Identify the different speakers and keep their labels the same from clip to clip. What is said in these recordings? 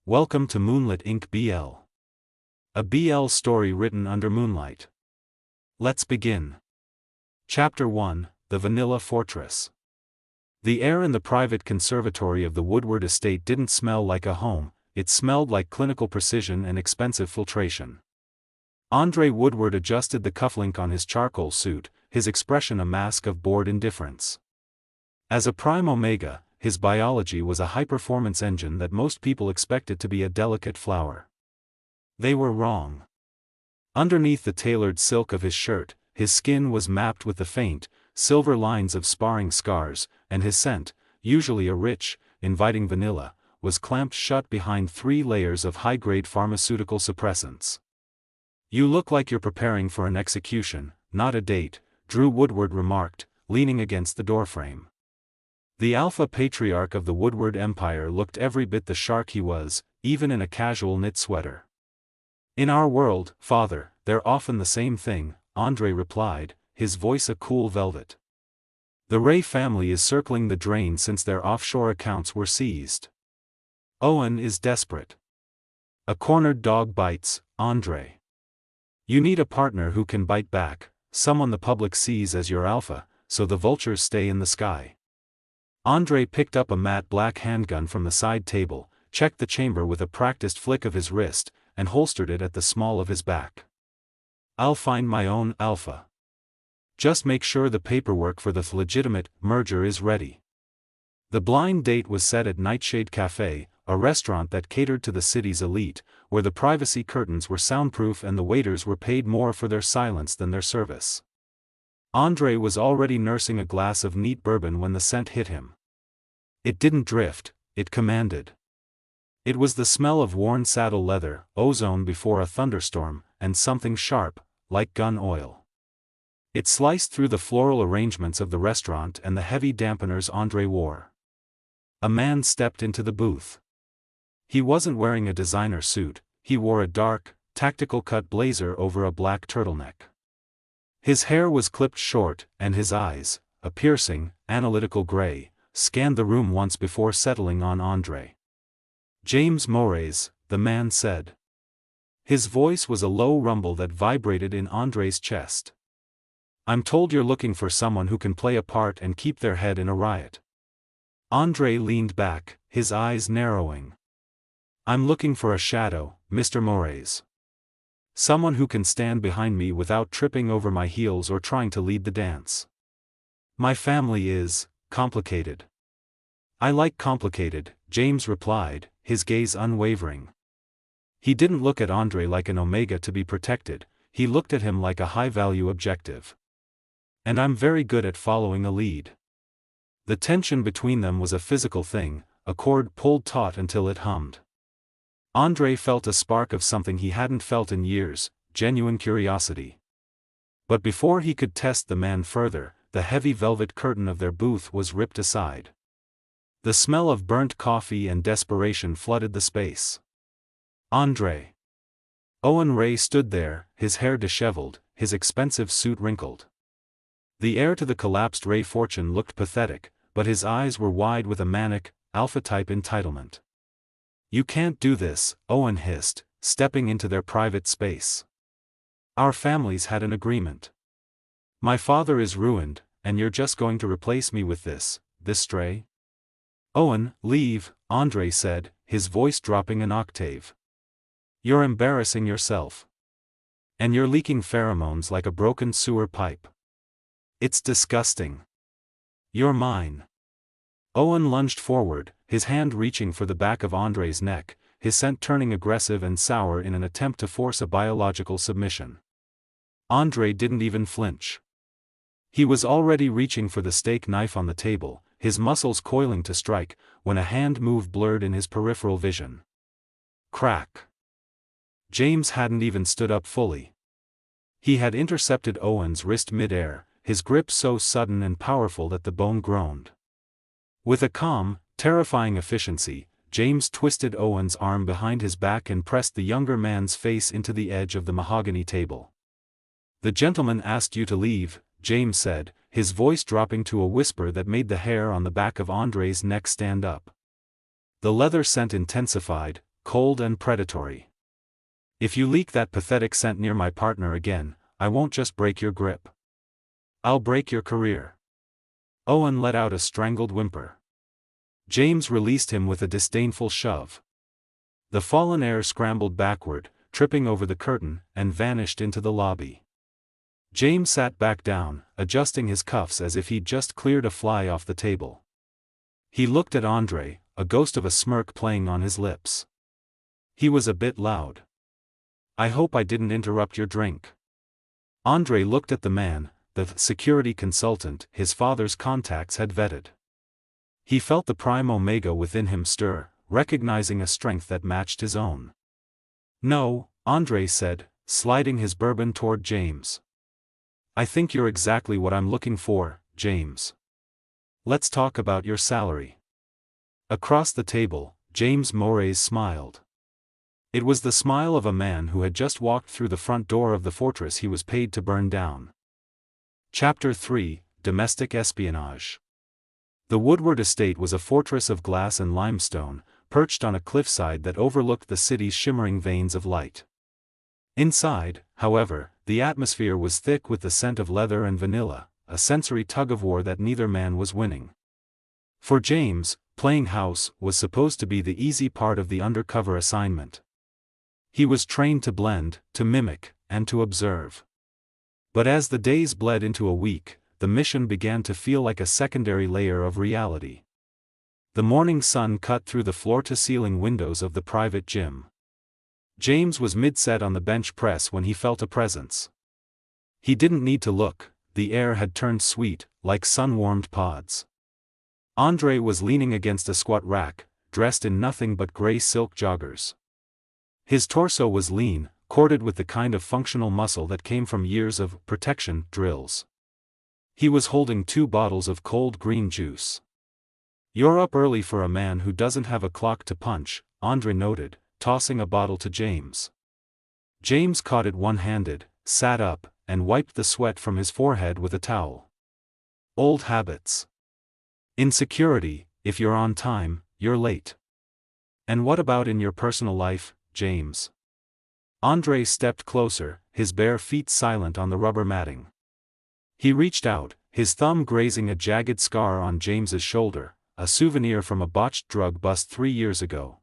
Speaker 1: Welcome to Moonlit Ink BL. A BL story written under moonlight. Let's begin. Chapter 1, The Vanilla Fortress. The air in the private conservatory of the Woodward estate didn't smell like a home, it smelled like clinical precision and expensive filtration. Andre Woodward adjusted the cufflink on his charcoal suit, his expression a mask of bored indifference. As a prime omega, his biology was a high-performance engine that most people expected to be a delicate flower. They were wrong. Underneath the tailored silk of his shirt, his skin was mapped with the faint, silver lines of sparring scars, and his scent, usually a rich, inviting vanilla, was clamped shut behind 3 layers of high-grade pharmaceutical suppressants. "You look like you're preparing for an execution, not a date," Drew Woodward remarked, leaning against the doorframe. The alpha patriarch of the Woodward Empire looked every bit the shark he was, even in a casual knit sweater. "In our world, father, they're often the same thing," Andre replied, his voice a cool velvet. "The Ray family is circling the drain since their offshore accounts were seized. Owen is desperate. A cornered dog bites, Andre. You need a partner who can bite back, someone the public sees as your alpha, so the vultures stay in the sky." Andre picked up a matte black handgun from the side table, checked the chamber with a practiced flick of his wrist, and holstered it at the small of his back. "I'll find my own alpha. Just make sure the paperwork for the legitimate merger is ready." The blind date was set at Nightshade Cafe, a restaurant that catered to the city's elite, where the privacy curtains were soundproof and the waiters were paid more for their silence than their service. Andre was already nursing a glass of neat bourbon when the scent hit him. It didn't drift, it commanded. It was the smell of worn saddle leather, ozone before a thunderstorm, and something sharp, like gun oil. It sliced through the floral arrangements of the restaurant and the heavy dampeners Andre wore. A man stepped into the booth. He wasn't wearing a designer suit, he wore a dark, tactical cut blazer over a black turtleneck. His hair was clipped short, and his eyes, a piercing, analytical gray, scanned the room once before settling on Andre. "James Moraes," the man said. His voice was a low rumble that vibrated in Andre's chest. "I'm told you're looking for someone who can play a part and keep their head in a riot." Andre leaned back, his eyes narrowing. "I'm looking for a shadow, Mr. Moraes. Someone who can stand behind me without tripping over my heels or trying to lead the dance. My family is complicated." "I like complicated," James replied, his gaze unwavering. He didn't look at Andre like an omega to be protected, he looked at him like a high-value objective. "And I'm very good at following a lead." The tension between them was a physical thing, a cord pulled taut until it hummed. Andre felt a spark of something he hadn't felt in years, genuine curiosity. But before he could test the man further, the heavy velvet curtain of their booth was ripped aside. The smell of burnt coffee and desperation flooded the space. Andre. Owen Ray stood there, his hair disheveled, his expensive suit wrinkled. The heir to the collapsed Ray fortune looked pathetic, but his eyes were wide with a manic, alpha-type entitlement. "You can't do this," Owen hissed, stepping into their private space. "Our families had an agreement. My father is ruined, and you're just going to replace me with this stray?" "Owen, leave," Andre said, his voice dropping an octave. "You're embarrassing yourself. And you're leaking pheromones like a broken sewer pipe. It's disgusting. You're mine." Owen lunged forward, his hand reaching for the back of Andre's neck, his scent turning aggressive and sour in an attempt to force a biological submission. Andre didn't even flinch. He was already reaching for the steak knife on the table, his muscles coiling to strike, when a hand move blurred in his peripheral vision. Crack. James hadn't even stood up fully. He had intercepted Owen's wrist mid-air, his grip so sudden and powerful that the bone groaned. With a calm, terrifying efficiency, James twisted Owen's arm behind his back and pressed the younger man's face into the edge of the mahogany table. "The gentleman asked you to leave," James said, his voice dropping to a whisper that made the hair on the back of Andre's neck stand up. The leather scent intensified, cold and predatory. If you leak that pathetic scent near my partner again, I won't just break your grip. I'll break your career. Owen let out a strangled whimper. James released him with a disdainful shove. The fallen heir scrambled backward, tripping over the curtain, and vanished into the lobby. James sat back down, adjusting his cuffs as if he'd just cleared a fly off the table. He looked at Andre, a ghost of a smirk playing on his lips. He was a bit loud. I hope I didn't interrupt your drink. Andre looked at the man, the security consultant his father's contacts had vetted. He felt the prime omega within him stir, recognizing a strength that matched his own. No, Andre said, sliding his bourbon toward James. I think you're exactly what I'm looking for, James. Let's talk about your salary. Across the table, James Moraes smiled. It was the smile of a man who had just walked through the front door of the fortress he was paid to burn down. Chapter 3, Domestic Espionage. The Woodward estate was a fortress of glass and limestone, perched on a cliffside that overlooked the city's shimmering veins of light. Inside, however, the atmosphere was thick with the scent of leather and vanilla, a sensory tug-of-war that neither man was winning. For James, playing house was supposed to be the easy part of the undercover assignment. He was trained to blend, to mimic, and to observe. But as the days bled into a week, the mission began to feel like a secondary layer of reality. The morning sun cut through the floor-to-ceiling windows of the private gym. James was mid-set on the bench press when he felt a presence. He didn't need to look, the air had turned sweet, like sun-warmed pods. Andre was leaning against a squat rack, dressed in nothing but gray silk joggers. His torso was lean, corded with the kind of functional muscle that came from years of protection drills. He was holding 2 bottles of cold green juice. You're up early for a man who doesn't have a clock to punch, Andre noted, tossing a bottle to James. James caught it one-handed, sat up, and wiped the sweat from his forehead with a towel. Old habits. In security, if you're on time, you're late. And what about in your personal life, James? Andre stepped closer, his bare feet silent on the rubber matting. He reached out, his thumb grazing a jagged scar on James's shoulder, a souvenir from a botched drug bust 3 years ago.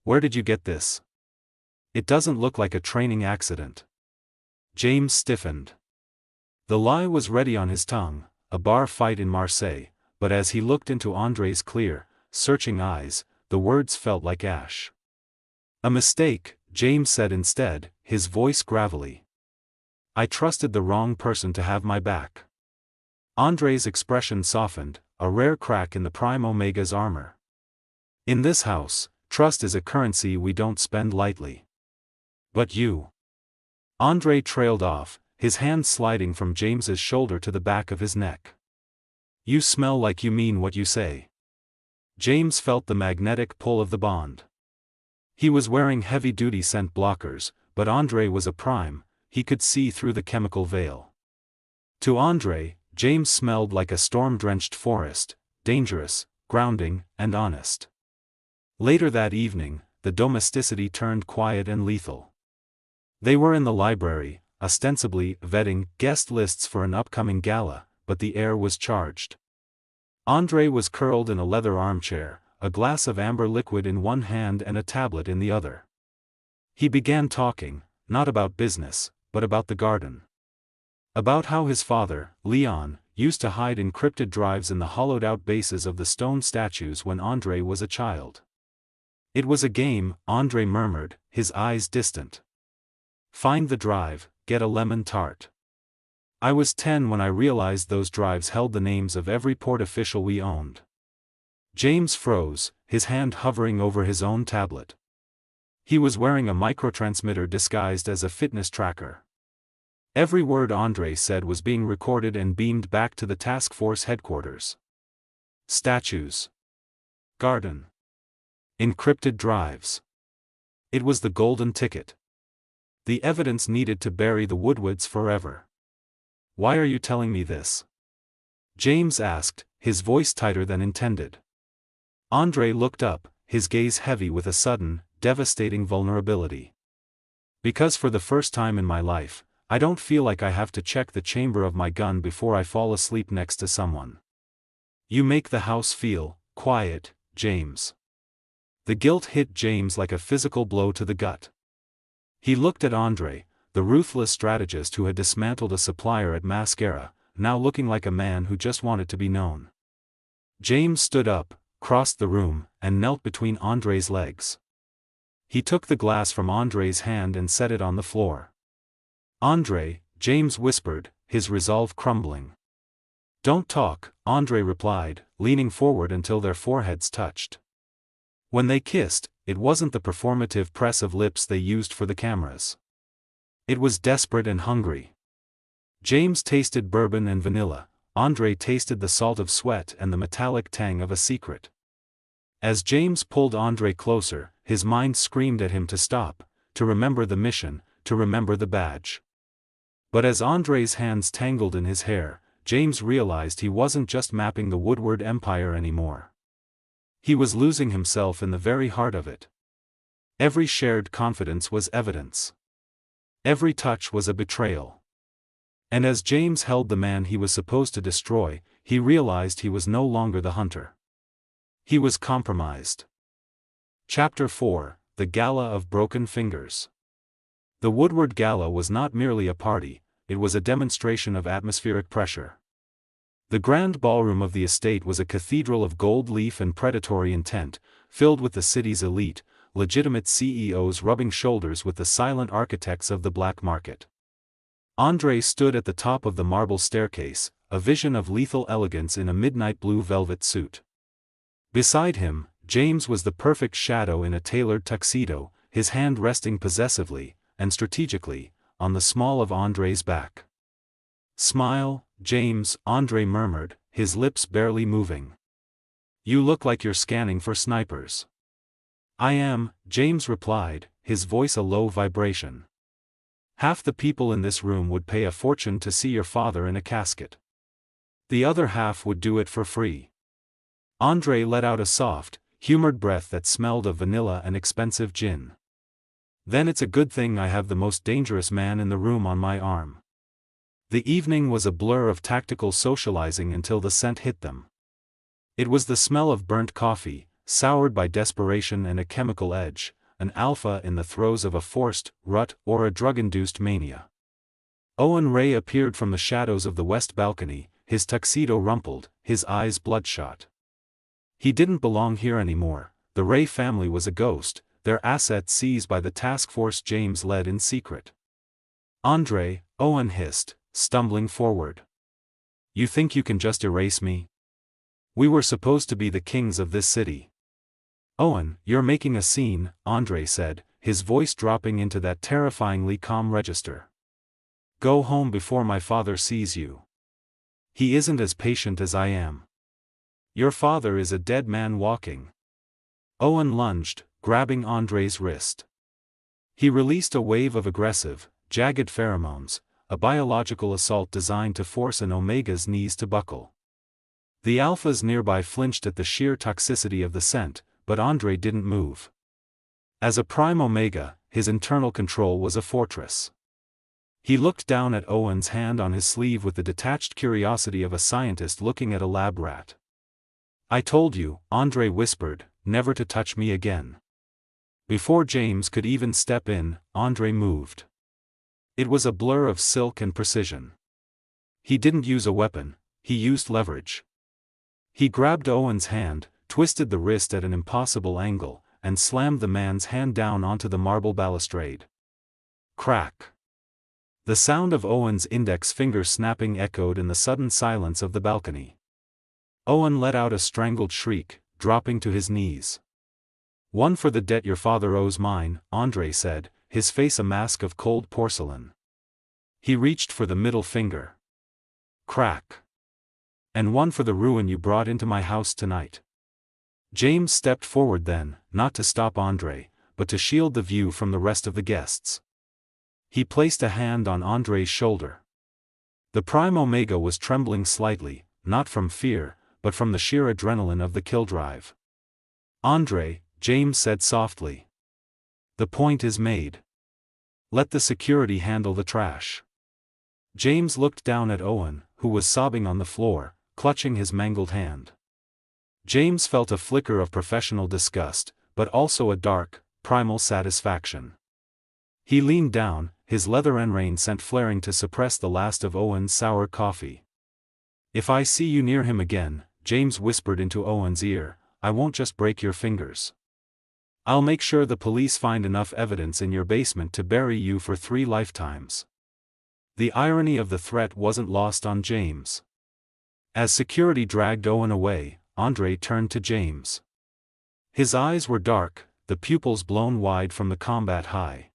Speaker 1: Where did you get this? It doesn't look like a training accident. James stiffened. The lie was ready on his tongue, a bar fight in Marseille, but as he looked into Andre's clear, searching eyes, the words felt like ash. A mistake, James said instead, his voice gravelly. I trusted the wrong person to have my back. Andre's expression softened, a rare crack in the Prime Omega's armor. In this house, trust is a currency we don't spend lightly. But you. Andre trailed off, his hand sliding from James's shoulder to the back of his neck. You smell like you mean what you say. James felt the magnetic pull of the bond. He was wearing heavy-duty scent blockers, but Andre was a prime, he could see through the chemical veil. To Andre, James smelled like a storm-drenched forest, dangerous, grounding, and honest. Later that evening, the domesticity turned quiet and lethal. They were in the library, ostensibly vetting guest lists for an upcoming gala, but the air was charged. Andre was curled in a leather armchair, a glass of amber liquid in one hand and a tablet in the other. He began talking, not about business, but about the garden. About how his father, Leon, used to hide encrypted drives in the hollowed-out bases of the stone statues when Andre was a child. It was a game, Andre murmured, his eyes distant. Find the drive, get a lemon tart. I was 10 when I realized those drives held the names of every port official we owned. James froze, his hand hovering over his own tablet. He was wearing a microtransmitter disguised as a fitness tracker. Every word Andre said was being recorded and beamed back to the task force headquarters. Statues. Garden. Encrypted drives. It was the golden ticket. The evidence needed to bury the Woodwards forever. Why are you telling me this? James asked, his voice tighter than intended. Andre looked up, his gaze heavy with a sudden, devastating vulnerability. Because for the first time in my life, I don't feel like I have to check the chamber of my gun before I fall asleep next to someone. You make the house feel quiet, James. The guilt hit James like a physical blow to the gut. He looked at Andre, the ruthless strategist who had dismantled a supplier at Mascara, now looking like a man who just wanted to be known. James stood up, crossed the room, and knelt between Andre's legs. He took the glass from Andre's hand and set it on the floor. Andre, James whispered, his resolve crumbling. Don't talk, Andre replied, leaning forward until their foreheads touched. When they kissed, it wasn't the performative press of lips they used for the cameras. It was desperate and hungry. James tasted bourbon and vanilla, Andre tasted the salt of sweat and the metallic tang of a secret. As James pulled Andre closer, his mind screamed at him to stop, to remember the mission, to remember the badge. But as Andre's hands tangled in his hair, James realized he wasn't just mapping the Woodward Empire anymore. He was losing himself in the very heart of it. Every shared confidence was evidence. Every touch was a betrayal. And as James held the man he was supposed to destroy, he realized he was no longer the hunter. He was compromised. Chapter 4: The Gala of Broken Fingers. The Woodward Gala was not merely a party, it was a demonstration of atmospheric pressure. The grand ballroom of the estate was a cathedral of gold leaf and predatory intent, filled with the city's elite, legitimate CEOs rubbing shoulders with the silent architects of the black market. Andre stood at the top of the marble staircase, a vision of lethal elegance in a midnight blue velvet suit. Beside him, James was the perfect shadow in a tailored tuxedo, his hand resting possessively, and strategically, on the small of Andre's back. Smile, James, Andre murmured, his lips barely moving. You look like you're scanning for snipers. I am, James replied, his voice a low vibration. Half the people in this room would pay a fortune to see your father in a casket. The other half would do it for free. Andre let out a soft, humored breath that smelled of vanilla and expensive gin. Then it's a good thing I have the most dangerous man in the room on my arm. The evening was a blur of tactical socializing until the scent hit them. It was the smell of burnt coffee, soured by desperation and a chemical edge, an alpha in the throes of a forced rut or a drug-induced mania. Owen Ray appeared from the shadows of the west balcony, his tuxedo rumpled, his eyes bloodshot. He didn't belong here anymore, the Ray family was a ghost, their assets seized by the task force James led in secret. Andre, Owen hissed, stumbling forward. You think you can just erase me? We were supposed to be the kings of this city. Owen, you're making a scene, Andre said, his voice dropping into that terrifyingly calm register. Go home before my father sees you. He isn't as patient as I am. Your father is a dead man walking. Owen lunged, grabbing Andre's wrist. He released a wave of aggressive, jagged pheromones, a biological assault designed to force an Omega's knees to buckle. The alphas nearby flinched at the sheer toxicity of the scent, but Andre didn't move. As a prime Omega, his internal control was a fortress. He looked down at Owen's hand on his sleeve with the detached curiosity of a scientist looking at a lab rat. I told you, Andre whispered, never to touch me again. Before James could even step in, Andre moved. It was a blur of silk and precision. He didn't use a weapon, he used leverage. He grabbed Owen's hand, twisted the wrist at an impossible angle, and slammed the man's hand down onto the marble balustrade. Crack. The sound of Owen's index finger snapping echoed in the sudden silence of the balcony. Owen let out a strangled shriek, dropping to his knees. One for the debt your father owes mine, Andre said, his face a mask of cold porcelain. He reached for the middle finger. Crack. And one for the ruin you brought into my house tonight. James stepped forward then, not to stop Andre, but to shield the view from the rest of the guests. He placed a hand on Andre's shoulder. The Prime Omega was trembling slightly, not from fear, but from the sheer adrenaline of the kill drive. Andre, James said softly. The point is made. Let the security handle the trash. James looked down at Owen, who was sobbing on the floor, clutching his mangled hand. James felt a flicker of professional disgust, but also a dark, primal satisfaction. He leaned down, his leather enrein scent flaring to suppress the last of Owen's sour coffee. "If I see you near him again," James whispered into Owen's ear, "I won't just break your fingers. I'll make sure the police find enough evidence in your basement to bury you for 3 lifetimes." The irony of the threat wasn't lost on James. As security dragged Owen away, Andre turned to James. His eyes were dark, the pupils blown wide from the combat high.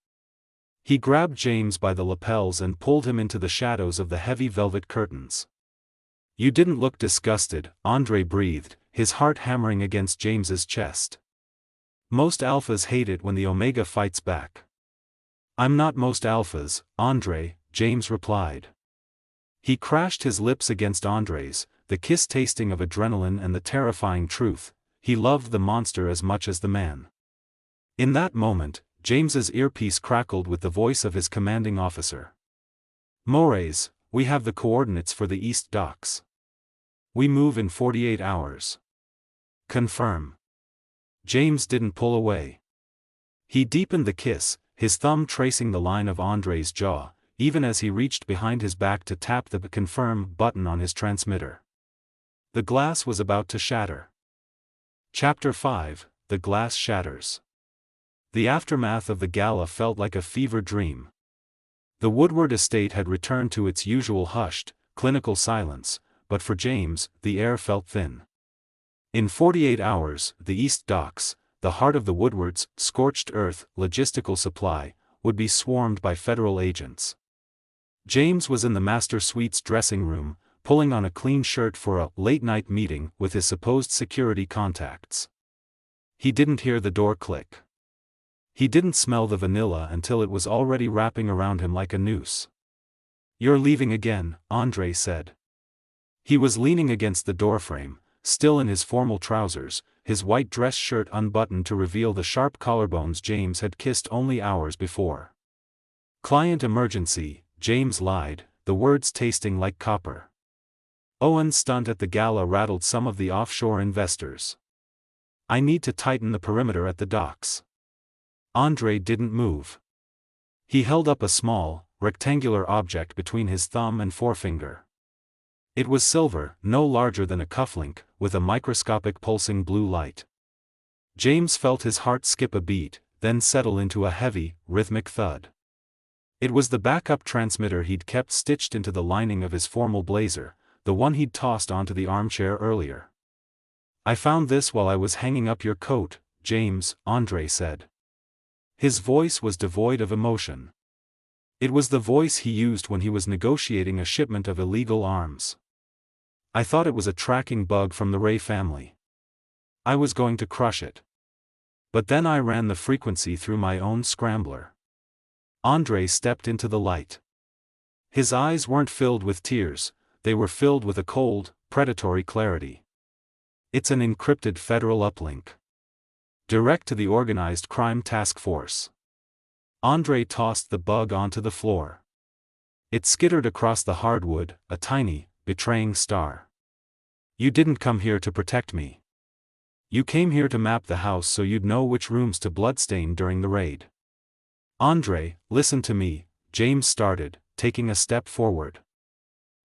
Speaker 1: He grabbed James by the lapels and pulled him into the shadows of the heavy velvet curtains. "You didn't look disgusted," Andre breathed, his heart hammering against James's chest. "Most alphas hate it when the Omega fights back." "I'm not most alphas, Andre," James replied. He crashed his lips against Andre's, the kiss tasting of adrenaline and the terrifying truth: he loved the monster as much as the man. In that moment, James's earpiece crackled with the voice of his commanding officer. "Mores, we have the coordinates for the East Docks. We move in 48 hours. Confirm." James didn't pull away. He deepened the kiss, his thumb tracing the line of Andre's jaw, even as he reached behind his back to tap the confirm button on his transmitter. The glass was about to shatter. Chapter 5, The Glass Shatters. The aftermath of the gala felt like a fever dream. The Woodward estate had returned to its usual hushed, clinical silence, but for James, the air felt thin. In 48 hours, the East Docks, the heart of the Woodward's Scorched Earth logistical supply, would be swarmed by federal agents. James was in the master suite's dressing room, pulling on a clean shirt for a late-night meeting with his supposed security contacts. He didn't hear the door click. He didn't smell the vanilla until it was already wrapping around him like a noose. "You're leaving again," Andre said. He was leaning against the doorframe, still in his formal trousers, his white dress shirt unbuttoned to reveal the sharp collarbones James had kissed only hours before. "Client emergency," James lied, the words tasting like copper. Owen's stunt at the gala rattled some of the offshore investors. "I need to tighten the perimeter at the docks." Andre didn't move. He held up a small, rectangular object between his thumb and forefinger. It was silver, no larger than a cufflink, with a microscopic pulsing blue light. James felt his heart skip a beat, then settle into a heavy, rhythmic thud. It was the backup transmitter he'd kept stitched into the lining of his formal blazer, the one he'd tossed onto the armchair earlier. "I found this while I was hanging up your coat, James," Andre said. His voice was devoid of emotion. It was the voice he used when he was negotiating a shipment of illegal arms. "I thought it was a tracking bug from the Ray family. I was going to crush it. But then I ran the frequency through my own scrambler." Andre stepped into the light. His eyes weren't filled with tears, they were filled with a cold, predatory clarity. "It's an encrypted federal uplink. Direct to the Organized Crime Task Force." Andre tossed the bug onto the floor. It skittered across the hardwood, a tiny, betraying star. "You didn't come here to protect me. You came here to map the house so you'd know which rooms to bloodstain during the raid." "Andre, listen to me," James started, taking a step forward.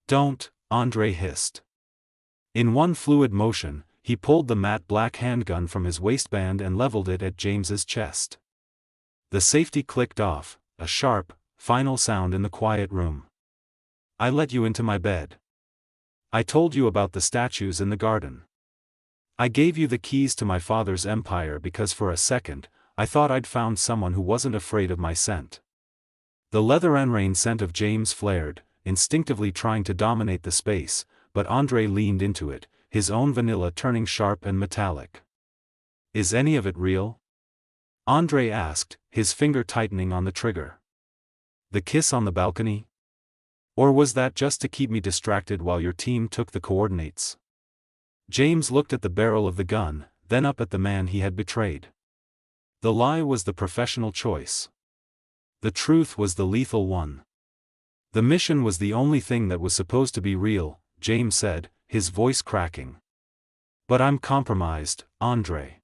Speaker 1: "Don't," Andre hissed. In one fluid motion, he pulled the matte black handgun from his waistband and leveled it at James's chest. The safety clicked off, a sharp, final sound in the quiet room. "I let you into my bed. I told you about the statues in the garden. I gave you the keys to my father's empire because for a second, I thought I'd found someone who wasn't afraid of my scent." The leather enrein scent of James flared, instinctively trying to dominate the space, but Andre leaned into it, his own vanilla turning sharp and metallic. "Is any of it real?" Andre asked, his finger tightening on the trigger. "The kiss on the balcony? Or was that just to keep me distracted while your team took the coordinates?" James looked at the barrel of the gun, then up at the man he had betrayed. The lie was the professional choice. The truth was the lethal one. The mission was the only thing that was supposed to be real, James said, his voice cracking. But I'm compromised, Andre.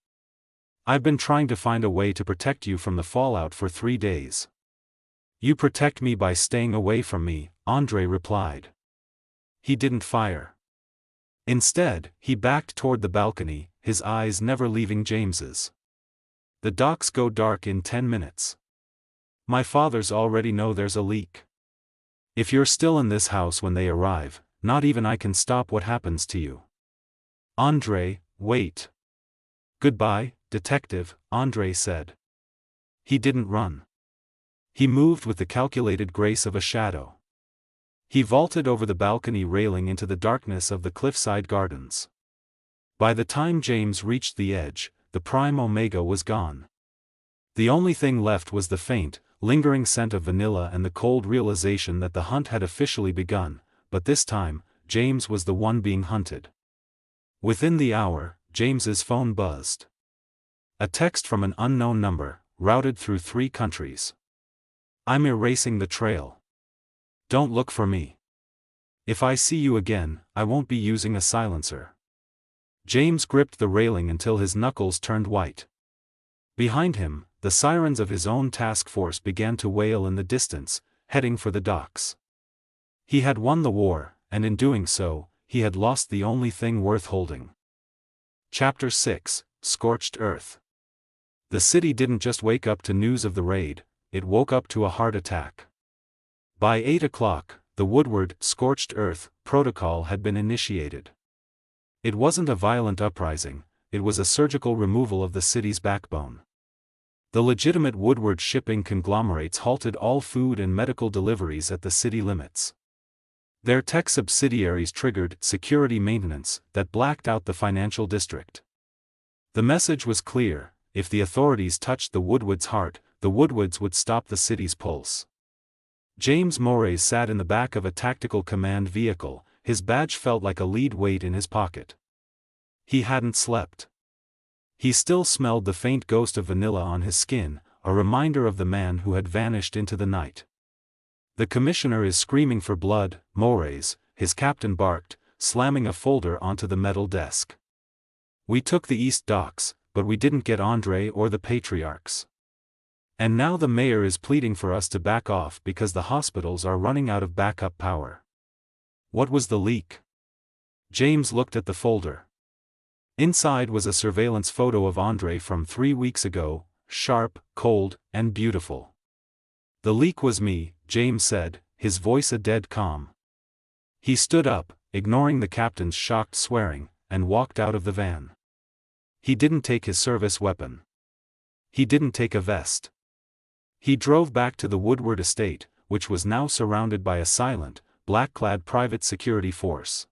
Speaker 1: I've been trying to find a way to protect you from the fallout for 3 days. You protect me by staying away from me, Andre replied. He didn't fire. Instead, he backed toward the balcony, his eyes never leaving James's. The docks go dark in 10 minutes. My fathers already know there's a leak. If you're still in this house when they arrive, not even I can stop what happens to you. Andre, wait. Goodbye, detective, Andre said. He didn't run. He moved with the calculated grace of a shadow. He vaulted over the balcony railing into the darkness of the cliffside gardens. By the time James reached the edge, the prime omega was gone. The only thing left was the faint, lingering scent of vanilla and the cold realization that the hunt had officially begun, but this time, James was the one being hunted. Within the hour, James's phone buzzed. A text from an unknown number, routed through 3 countries. I'm erasing the trail. Don't look for me. If I see you again, I won't be using a silencer. James gripped the railing until his knuckles turned white. Behind him, the sirens of his own task force began to wail in the distance, heading for the docks. He had won the war, and in doing so, he had lost the only thing worth holding. Chapter 6, Scorched Earth. The city didn't just wake up to news of the raid, it woke up to a heart attack. By 8 o'clock, the Woodward, Scorched Earth, protocol had been initiated. It wasn't a violent uprising, it was a surgical removal of the city's backbone. The legitimate Woodward shipping conglomerates halted all food and medical deliveries at the city limits. Their tech subsidiaries triggered security maintenance that blacked out the financial district. The message was clear: if the authorities touched the Woodwards' heart, the Woodwards would stop the city's pulse. James Moraes sat in the back of a tactical command vehicle, his badge felt like a lead weight in his pocket. He hadn't slept. He still smelled the faint ghost of vanilla on his skin, a reminder of the man who had vanished into the night. The commissioner is screaming for blood, Moraes, his captain barked, slamming a folder onto the metal desk. We took the East Docks, but we didn't get Andre or the patriarchs. And now the mayor is pleading for us to back off because the hospitals are running out of backup power. What was the leak? James looked at the folder. Inside was a surveillance photo of Andre from 3 weeks ago, sharp, cold, and beautiful. The leak was me, James said, his voice a dead calm. He stood up, ignoring the captain's shocked swearing, and walked out of the van. He didn't take his service weapon. He didn't take a vest. He drove back to the Woodward estate, which was now surrounded by a silent, black-clad private security force.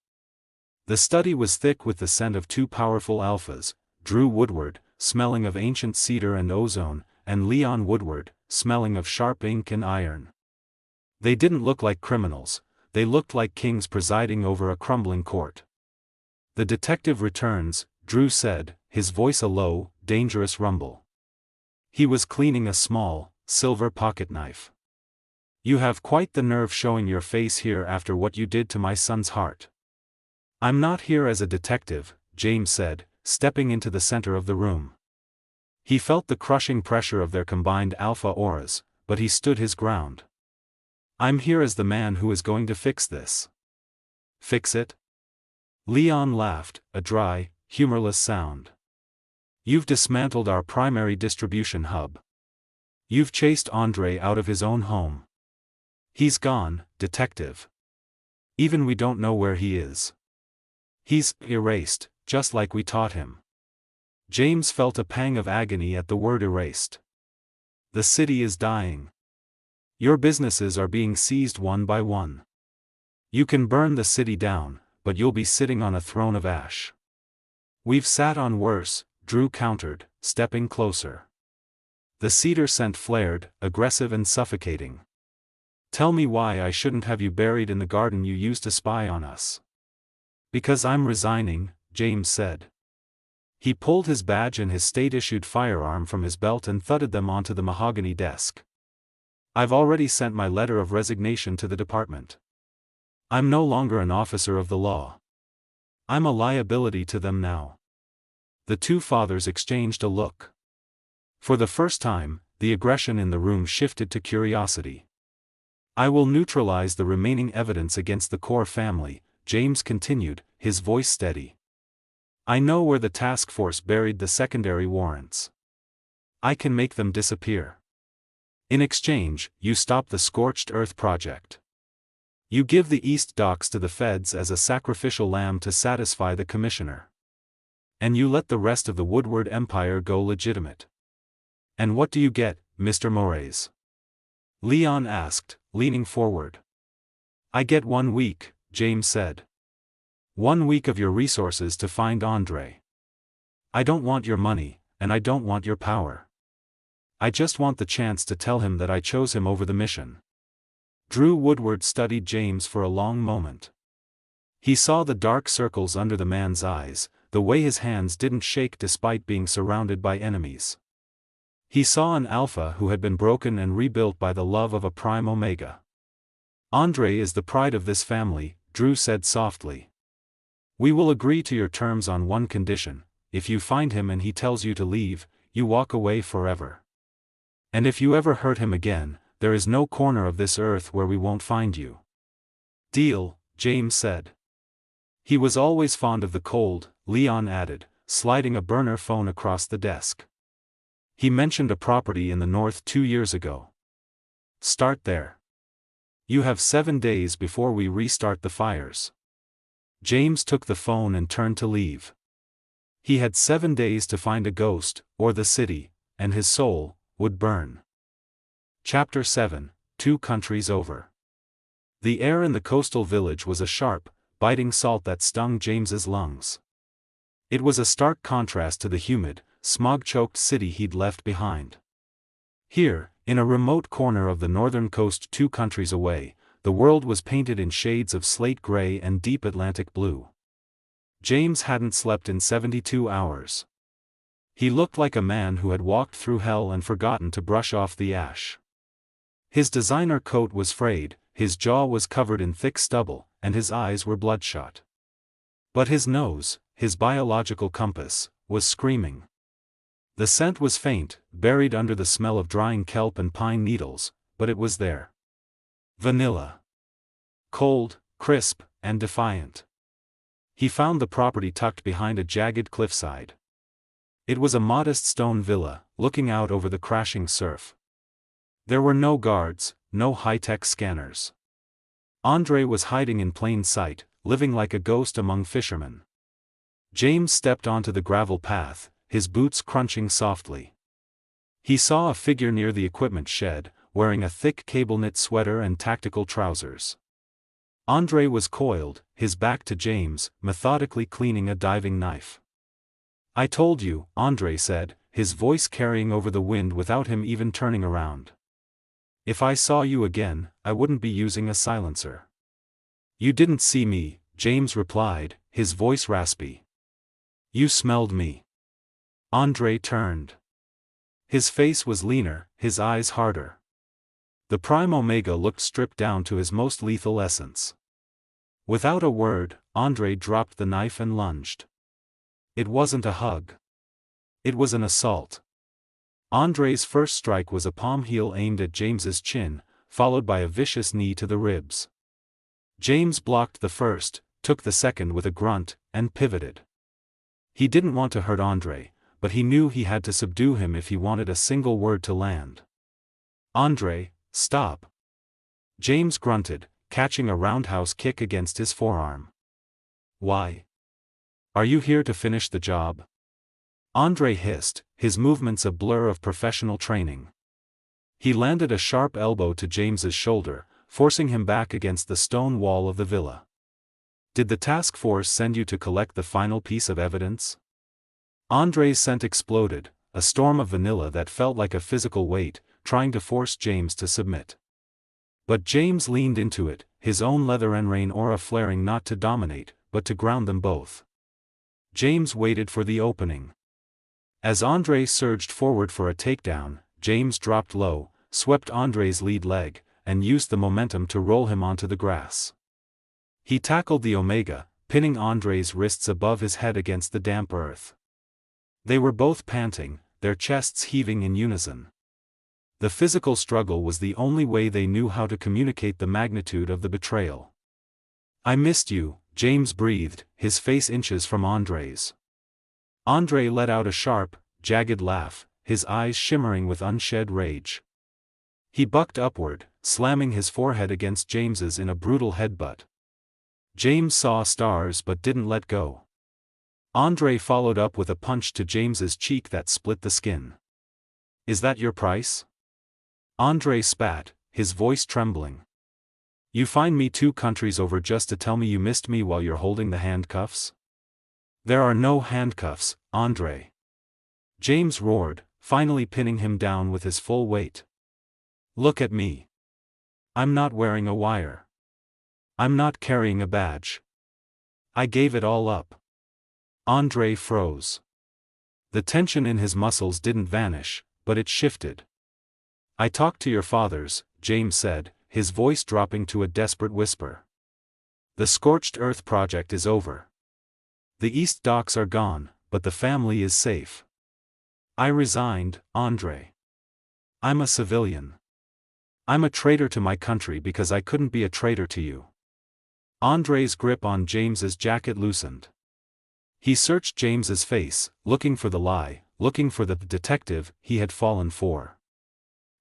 Speaker 1: The study was thick with the scent of 2 powerful alphas, Drew Woodward, smelling of ancient cedar and ozone, and Leon Woodward, smelling of sharp ink and iron. They didn't look like criminals, they looked like kings presiding over a crumbling court. The detective returns, Drew said, his voice a low, dangerous rumble. He was cleaning a small, silver pocketknife. You have quite the nerve showing your face here after what you did to my son's heart. I'm not here as a detective, James said, stepping into the center of the room. He felt the crushing pressure of their combined alpha auras, but he stood his ground. I'm here as the man who is going to fix this. Fix it? Leon laughed, a dry, humorless sound. You've dismantled our primary distribution hub. You've chased Andre out of his own home. He's gone, detective. Even we don't know where he is. He's erased, just like we taught him. James felt a pang of agony at the word erased. The city is dying. Your businesses are being seized one by one. You can burn the city down, but you'll be sitting on a throne of ash. We've sat on worse, Drew countered, stepping closer. The cedar scent flared, aggressive and suffocating. Tell me why I shouldn't have you buried in the garden you used to spy on us. Because I'm resigning, James said. He pulled his badge and his state-issued firearm from his belt and thudded them onto the mahogany desk. "I've already sent my letter of resignation to the department. I'm no longer an officer of the law. I'm a liability to them now." The two fathers exchanged a look. For the first time, the aggression in the room shifted to curiosity. "I will neutralize the remaining evidence against the Core family," James continued, his voice steady. "I know where the task force buried the secondary warrants. I can make them disappear. In exchange, you stop the Scorched Earth project. You give the East Docks to the feds as a sacrificial lamb to satisfy the commissioner. And you let the rest of the Woodward empire go legitimate. And what do you get, Mr. Moraes?" Leon asked, leaning forward. "I get 1 week," James said. 1 week of your resources to find Andre. I don't want your money, and I don't want your power. I just want the chance to tell him that I chose him over the mission." Drew Woodward studied James for a long moment. He saw the dark circles under the man's eyes, the way his hands didn't shake despite being surrounded by enemies. He saw an alpha who had been broken and rebuilt by the love of a prime omega. "Andre is the pride of this family," Drew said softly. "We will agree to your terms on one condition: if you find him and he tells you to leave, you walk away forever. And if you ever hurt him again, there is no corner of this earth where we won't find you." "Deal," James said. "He was always fond of the cold," Leon added, sliding a burner phone across the desk. "He mentioned a property in the north 2 years ago. Start there. You have 7 days before we restart the fires." James took the phone and turned to leave. He had 7 days to find a ghost, or the city, and his soul would burn. Chapter 7, 2 Countries Over. The air in the coastal village was a sharp, biting salt that stung James's lungs. It was a stark contrast to the humid, smog-choked city he'd left behind. Here, in a remote corner of the northern coast 2 countries away, the world was painted in shades of slate gray and deep Atlantic blue. James hadn't slept in 72 hours. He looked like a man who had walked through hell and forgotten to brush off the ash. His designer coat was frayed, his jaw was covered in thick stubble, and his eyes were bloodshot. But his nose, his biological compass, was screaming. The scent was faint, buried under the smell of drying kelp and pine needles, but it was there. Vanilla. Cold, crisp, and defiant. He found the property tucked behind a jagged cliffside. It was a modest stone villa, looking out over the crashing surf. There were no guards, no high-tech scanners. Andre was hiding in plain sight, living like a ghost among fishermen. James stepped onto the gravel path, his boots crunching softly. He saw a figure near the equipment shed, wearing a thick cable-knit sweater and tactical trousers. Andre was coiled, his back to James, methodically cleaning a diving knife. "I told you," Andre said, his voice carrying over the wind without him even turning around. "If I saw you again, I wouldn't be using a silencer." "You didn't see me," James replied, his voice raspy. "You smelled me." Andre turned. His face was leaner, his eyes harder. The Prime Omega looked stripped down to his most lethal essence. Without a word, Andre dropped the knife and lunged. It wasn't a hug. It was an assault. Andre's first strike was a palm heel aimed at James's chin, followed by a vicious knee to the ribs. James blocked the first, took the second with a grunt, and pivoted. He didn't want to hurt Andre, but he knew he had to subdue him if he wanted a single word to land. "Andre, stop." James grunted, catching a roundhouse kick against his forearm. "Why? Are you here to finish the job?" Andre hissed, his movements a blur of professional training. He landed a sharp elbow to James's shoulder, forcing him back against the stone wall of the villa. "Did the task force send you to collect the final piece of evidence?" Andre's scent exploded, a storm of vanilla that felt like a physical weight, trying to force James to submit. But James leaned into it, his own leather and rain aura flaring not to dominate, but to ground them both. James waited for the opening. As Andre surged forward for a takedown, James dropped low, swept Andre's lead leg, and used the momentum to roll him onto the grass. He tackled the Omega, pinning Andre's wrists above his head against the damp earth. They were both panting, their chests heaving in unison. The physical struggle was the only way they knew how to communicate the magnitude of the betrayal. "I missed you," James breathed, his face inches from Andre's. Andre let out a sharp, jagged laugh, his eyes shimmering with unshed rage. He bucked upward, slamming his forehead against James's in a brutal headbutt. James saw stars but didn't let go. Andre followed up with a punch to James's cheek that split the skin. "Is that your price?" Andre spat, his voice trembling. "You find me 2 countries over just to tell me you missed me while you're holding the handcuffs?" "There are no handcuffs, Andre." James roared, finally pinning him down with his full weight. "Look at me. I'm not wearing a wire. I'm not carrying a badge. I gave it all up." Andre froze. The tension in his muscles didn't vanish, but it shifted. "I talked to your fathers," James said, his voice dropping to a desperate whisper. "The Scorched Earth project is over. The East Docks are gone, but the family is safe. I resigned, Andre. I'm a civilian. I'm a traitor to my country because I couldn't be a traitor to you." Andre's grip on James's jacket loosened. He searched James's face, looking for the lie, looking for the detective he had fallen for.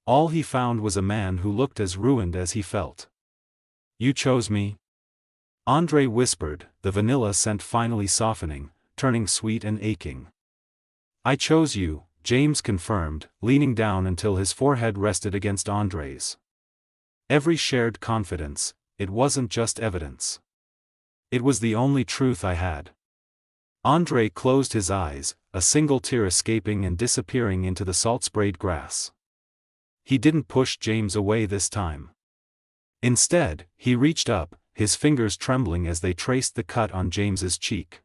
Speaker 1: All he found was a man who looked as ruined as he felt. "You chose me?" Andre whispered, the vanilla scent finally softening, turning sweet and aching. "I chose you," James confirmed, leaning down until his forehead rested against Andre's. "Every shared confidence, it wasn't just evidence. It was the only truth I had." Andre closed his eyes, a single tear escaping and disappearing into the salt-sprayed grass. He didn't push James away this time. Instead, he reached up, his fingers trembling as they traced the cut on James's cheek.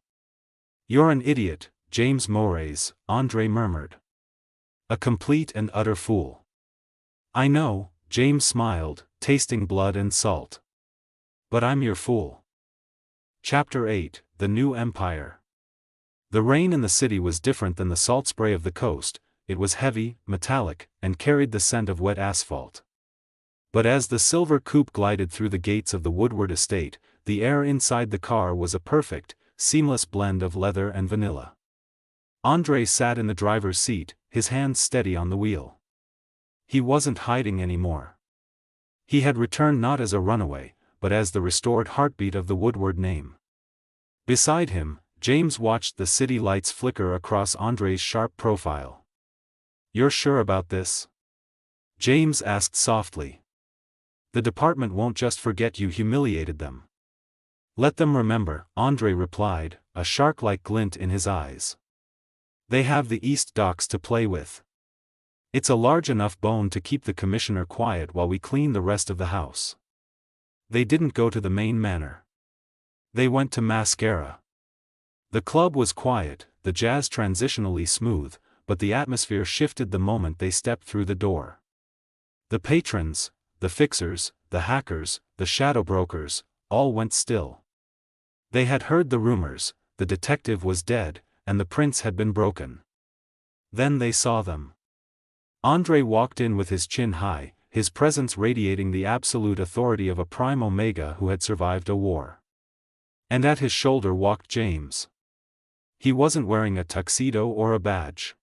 Speaker 1: "You're an idiot, James Moraes," Andre murmured. "A complete and utter fool." "I know," James smiled, tasting blood and salt. "But I'm your fool." Chapter 8, The New Empire. The rain in the city was different than the salt spray of the coast. It was heavy, metallic, and carried the scent of wet asphalt. But as the silver coupe glided through the gates of the Woodward estate, the air inside the car was a perfect, seamless blend of leather and vanilla. Andre sat in the driver's seat, his hands steady on the wheel. He wasn't hiding anymore. He had returned not as a runaway, but as the restored heartbeat of the Woodward name. Beside him, James watched the city lights flicker across Andre's sharp profile. "You're sure about this?" James asked softly. "The department won't just forget you humiliated them." "Let them remember," Andre replied, a shark-like glint in his eyes. "They have the East Docks to play with. It's a large enough bone to keep the commissioner quiet while we clean the rest of the house." They didn't go to the main manor. They went to Mascara. The club was quiet, the jazz transitionally smooth, but the atmosphere shifted the moment they stepped through the door. The patrons, the fixers, the hackers, the shadow brokers, all went still. They had heard the rumors, the detective was dead, and the prince had been broken. Then they saw them. Andre walked in with his chin high, his presence radiating the absolute authority of a prime Omega who had survived a war. And at his shoulder walked James. He wasn't wearing a tuxedo or a badge.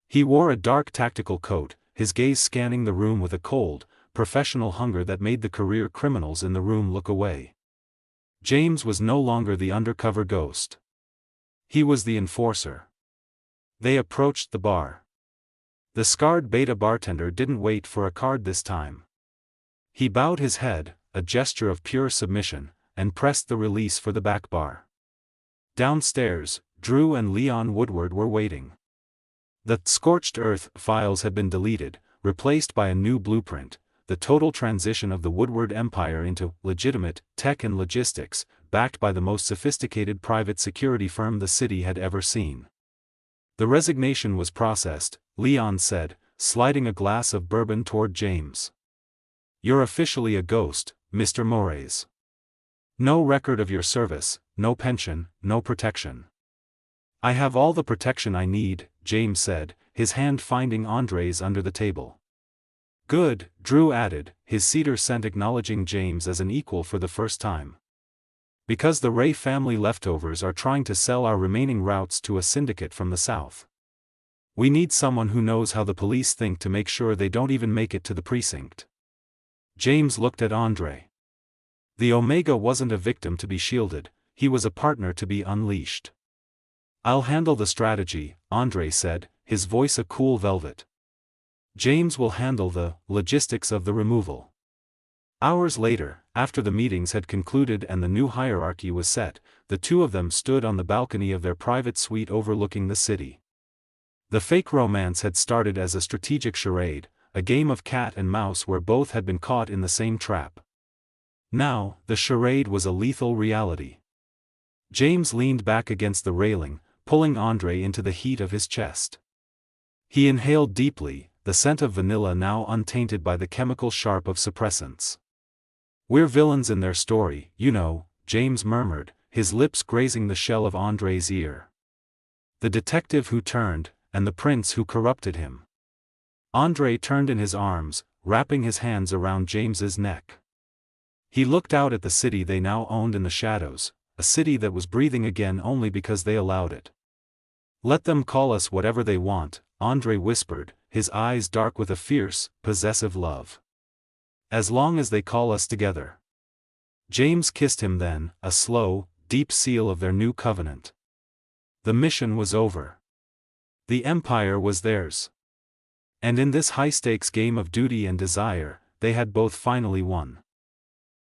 Speaker 1: He wore a dark tactical coat, his gaze scanning the room with a cold, professional hunger that made the career criminals in the room look away. James was no longer the undercover ghost. He was the enforcer. They approached the bar. The scarred beta bartender didn't wait for a card this time. He bowed his head, a gesture of pure submission, and pressed the release for the back bar. Downstairs, Drew and Leon Woodward were waiting. The Scorched Earth files had been deleted, replaced by a new blueprint, the total transition of the Woodward empire into legitimate tech and logistics, backed by the most sophisticated private security firm the city had ever seen. The resignation was processed, Leon said, sliding a glass of bourbon toward James. You're officially a ghost, Mr. Moraes. No record of your service, no pension, no protection. I have all the protection I need, James said, his hand finding Andre's under the table. Good, Drew added, his cedar scent acknowledging James as an equal for the first time. Because the Ray family leftovers are trying to sell our remaining routes to a syndicate from the south. We need someone who knows how the police think to make sure they don't even make it to the precinct. James looked at Andre. The Omega wasn't a victim to be shielded, he was a partner to be unleashed. I'll handle the strategy, Andre said, his voice a cool velvet. James will handle the logistics of the removal. Hours later, after the meetings had concluded and the new hierarchy was set, the two of them stood on the balcony of their private suite overlooking the city. The fake romance had started as a strategic charade, a game of cat and mouse where both had been caught in the same trap. Now, the charade was a lethal reality. James leaned back against the railing, pulling Andre into the heat of his chest. He inhaled deeply, the scent of vanilla now untainted by the chemical sharp of suppressants. We're villains in their story, you know, James murmured, his lips grazing the shell of Andre's ear. The detective who turned, and the prince who corrupted him. Andre turned in his arms, wrapping his hands around James's neck. He looked out at the city they now owned in the shadows, a city that was breathing again only because they allowed it. Let them call us whatever they want, Andre whispered, his eyes dark with a fierce, possessive love. As long as they call us together. James kissed him then, a slow, deep seal of their new covenant. The mission was over. The empire was theirs. And in this high-stakes game of duty and desire, they had both finally won.